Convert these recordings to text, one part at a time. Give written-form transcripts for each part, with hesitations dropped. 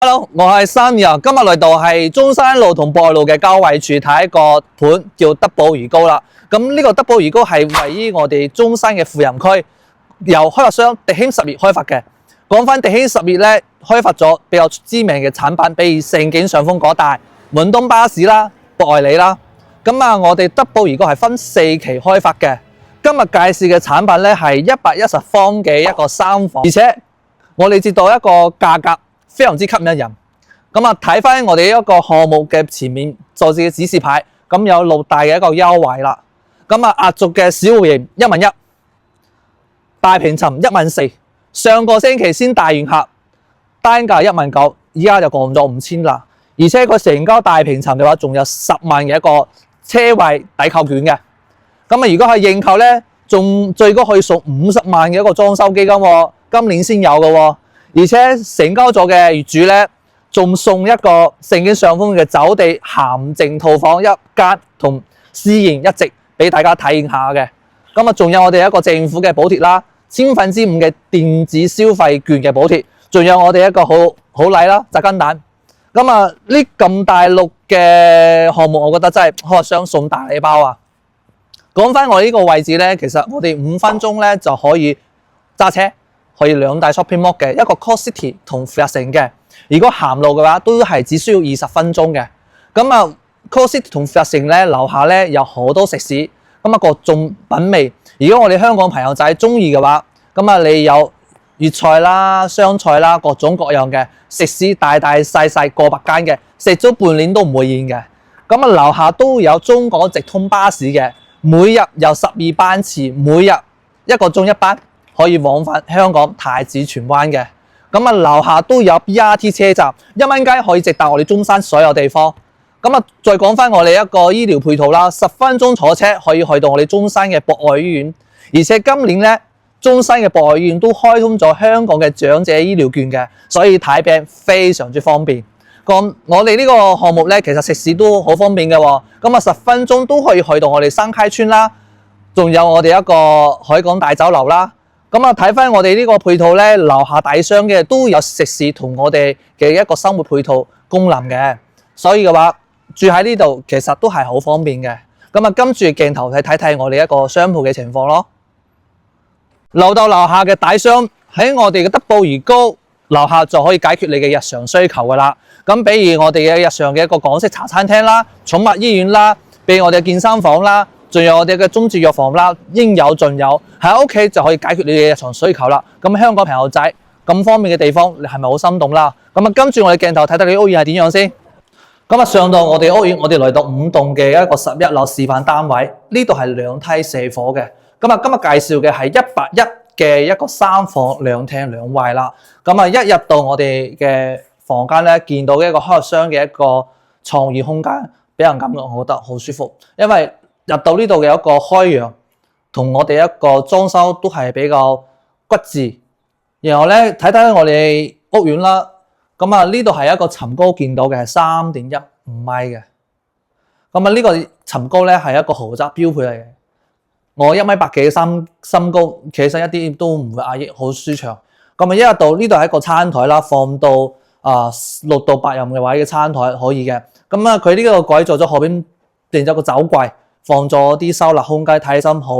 Hello，我係三爺，今日嚟到係中山路同博愛路嘅交匯處睇一個盤，叫德寶怡高啦。咁呢個德寶怡高係位於我哋中山嘅富人區，由開發商迪興實業開發嘅。講翻迪興實業咧，開發咗比較知名嘅產品，比如盛景上風嗰帶、滿東巴士啦、博愛里啦。我哋德寶怡高係分4期開發嘅。今日介紹嘅產品咧係110方嘅一個3房，而且我哋接到一個價格非常之吸引人。睇翻我哋一個項目嘅前面座置嘅指示牌，有6大嘅一個優惠啦。壓軸嘅小戶型11000，大平層14000，上個星期先大完客，單價19000，依家就降咗5000啦。而且佢成交大平層嘅話，仲有10萬嘅一個車位抵扣券嘅。如果係認購咧，仲最高可以送50萬嘅一個裝修基金喎，今年先有嘅喎。而且成交咗嘅業主咧，仲送一個盛景上風嘅走地咸靜套房1間同私營1席俾大家體驗下嘅。仲有我哋一個政府嘅補貼啦，5%嘅電子消費券嘅補貼，仲有我哋一個好禮啦，扎根蛋。呢咁大陸嘅項目，我覺得真係開發商送大禮包啊！講翻我呢個位置咧，其實我哋5分鐘咧就可以揸車。可以2大 shopping mall 嘅，一個 Core City 同富日城嘅。如果行路嘅話，都係只需要20分鐘嘅。Core City 同富日城咧，樓下咧有好多食肆，各種品味。如果我哋香港朋友仔中意嘅話，你有粵菜啦、湘菜啦，各種各樣嘅食肆，大大細細過百間嘅，食咗半年都唔會厭嘅。樓下都有中港直通巴士嘅，每日有12班次，每日1個鐘1班。可以往返香港太子荃灣嘅。樓下都有 BRT 車站，1蚊雞可以直達我哋中山所有地方。再講翻我哋一個醫療配套啦，10分鐘坐車可以去到我哋中山嘅博愛醫院，而且今年咧中山嘅博愛醫院都開通咗香港嘅長者醫療券嘅，所以睇病非常之方便。我哋呢個項目咧，其實食肆都好方便嘅喎。10分鐘都可以去到我哋生溪村啦，仲有我哋一個海港大酒樓啦。睇翻我哋呢個配套咧，樓下底商嘅都有食肆同我哋嘅一個生活配套功能嘅，所以嘅話住喺呢度其實都係好方便嘅。跟住鏡頭去睇睇我哋一個商鋪嘅情況咯。樓到樓下嘅底商喺我哋嘅德寶怡高樓下就可以解決你嘅日常需求噶啦。比如我哋嘅日常嘅一個港式茶餐廳啦、寵物醫院啦、比如我哋嘅健身房啦。仲有我哋嘅中治藥房啦，應有盡有，喺屋企就可以解決你嘅日常需求啦。香港朋友仔咁方便嘅地方，你係咪好心動啦？跟住我哋鏡頭睇睇你屋苑係點樣先。上到我哋屋苑，我哋嚟到5棟嘅一個11樓示範單位，呢度係2梯4伙嘅。今日介紹嘅係110嘅一個3房2廳2衛啦。一入到我哋嘅房間咧，見到一個開發商嘅一個創意空間，俾人感覺我覺得好舒服，因為入到呢度嘅一個開揚，同我哋一個裝修都係比較骨緻。然後咧睇睇我哋屋苑啦，呢度係一個層高見到嘅係3.15米嘅。呢個層高咧係一個豪宅標配嚟嘅。我1.8米嘅身高，其實一啲都唔會壓抑，好舒暢。一入到呢度係一個餐台啦，放到6到8人嘅位嘅餐台可以嘅。佢呢個改造咗後邊變咗個酒櫃。放咗啲收納空間，睇起身好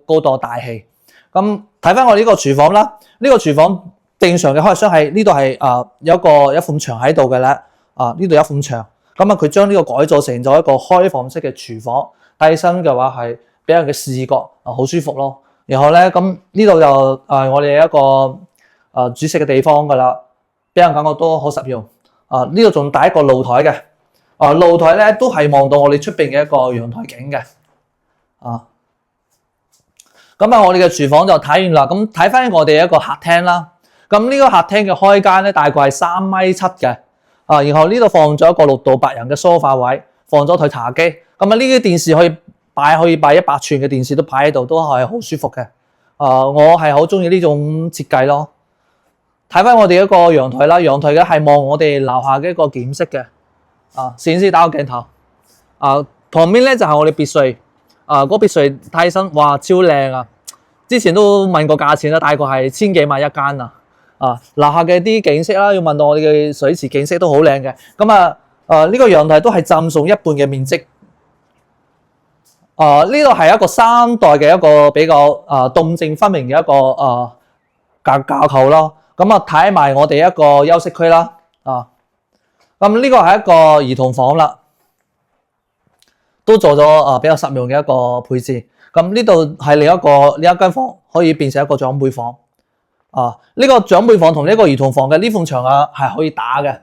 高檔大氣。睇翻我呢個廚房啦，呢個廚房正常嘅開發商係呢度係有一埲牆喺度嘅咧。呢度有一埲牆，佢將呢個改造成咗一個開放式嘅廚房，睇起身嘅話係俾人嘅視覺好舒服咯。然後咧呢度就我哋一個煮食嘅地方噶啦，俾人感覺都好實用。呢度仲帶一個露台嘅。露台咧都係望到我哋出邊嘅一個陽台景嘅。我哋嘅廚房就睇完啦。睇翻我哋一個客廳啦。呢個客廳嘅開間咧大概係3.7米嘅。然後呢度放咗一個6到8人嘅梳化位，放咗台茶几。呢啲電視可以擺100寸嘅電視都擺喺度，都係好舒服嘅。我係好中意呢種設計咯。睇翻我哋一個陽台啦，陽台嘅係望我哋樓下嘅一個景色嘅。先打個鏡頭。旁邊咧就係我哋別墅。嗰別墅睇起身，哇超靚啊！之前都問過價錢啦，大概係1000幾萬一間啊。樓下嘅啲景色啦，要問到我哋嘅水池景色都好靚嘅。咁呢個陽台都係佔用一半嘅面積。呢度係一個3代嘅一個比較動靜分明嘅一個架構咯。咁睇埋我哋一個休息區啦。咁呢個係一個兒童房啦，都做咗比較實用嘅一個配置。咁呢度係另一間房，可以變成一個長輩房。呢個長輩房同呢個兒童房嘅呢埲牆係可以打嘅。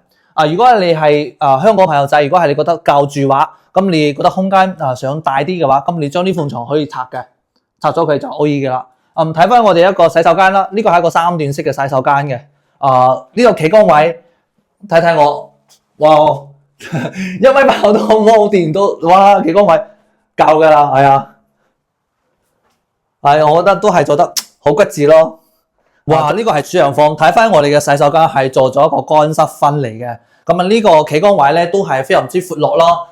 如果你係香港朋友仔，如果係你覺得夠住話，咁你覺得空間想大啲嘅話，咁你將呢埲牆可以拆嘅，拆咗佢就可以嘅啦。睇翻我哋一個洗手間啦，呢個係一個3段式嘅洗手間嘅。呢度企缸位，睇睇我，哇，1米8都冇掂到，哇，企缸位夠噶啦，係啊，我覺得都係做得好骨子咯。哇，呢個係儲洋房，睇翻我哋嘅洗手間係做咗一個乾濕分離嘅。咁呢個企缸位咧都係非常之闊落咯。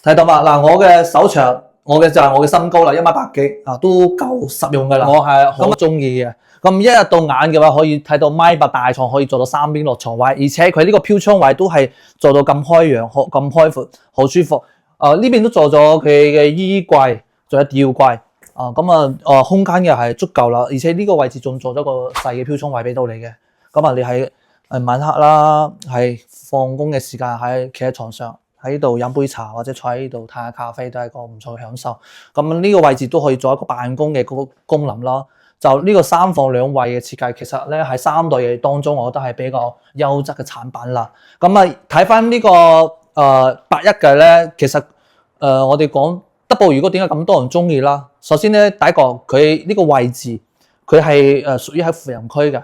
睇到嘛？我嘅手長，我嘅就係我嘅身高啦，1米8幾都夠實用噶啦。我係好中意嘅。咁一日到眼嘅話，可以睇到1米8大床可以做到3邊落床位，而且佢呢個飄窗位都係做到咁開揚、咁開闊，好舒服。呢邊都做咗佢嘅衣櫃，仲有吊櫃。空間嘅係足夠啦，而且呢個位置仲做咗個細嘅飄窗位俾到你嘅。你喺晚黑啦，係放工嘅時間喺企喺床上喺度飲杯茶或者坐喺呢度嘆下咖啡都係個唔錯嘅享受。呢個位置都可以做一個辦公嘅功能咯。就呢個3房2衛嘅設計，其實咧喺3代嘅當中，我覺得係比較優質嘅產品啦。睇翻呢個81嘅咧，其實我哋講德寶如果點解咁多人中意啦？首先咧，第一個佢呢個位置，佢係屬於喺富人區嘅。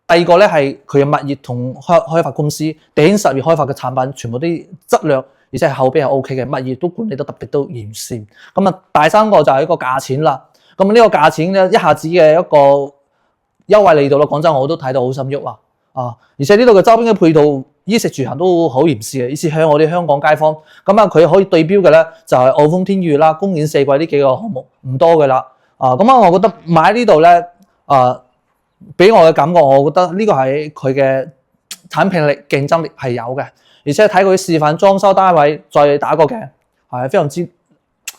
第二個咧係佢嘅物業同開發公司地顯實業開發嘅產品，全部啲質量而且係口碑係 OK 嘅，物業都管理得特別都完善。第三個就係一個價錢啦。呢個價錢咧一下子嘅一個優惠嚟到啦，講真我都睇到好心喐啊！而且呢度嘅周邊嘅配套衣食住行都好完善嘅，以至向我哋香港街坊。佢可以對標嘅咧就係澳豐天譽啦、公園四季呢幾個項目唔多嘅啦。我覺得買呢度咧俾我嘅感覺，我覺得呢個係佢嘅產品力、競爭力係有嘅，而且睇佢示範裝修單位再打個鏡係非常之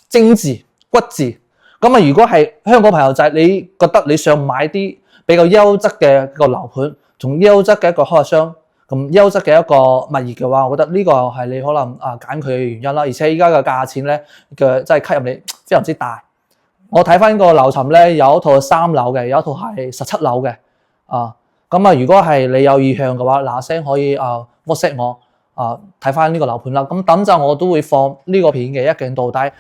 精緻骨緻。如果係香港朋友仔，你覺得你想買啲比較優質嘅一個樓盤，同優質嘅一個開發商，咁優質嘅一個物業嘅話，我覺得呢個係你可能揀佢嘅原因啦。而且依家嘅價錢咧嘅真係吸引力非常之大。我睇翻個樓層咧，有一套3樓嘅，有一套係17樓嘅。如果係你有意向嘅話，嗱聲可以WhatsApp 我睇翻呢個樓盤啦。等陣我都會放呢個片嘅一鏡到底，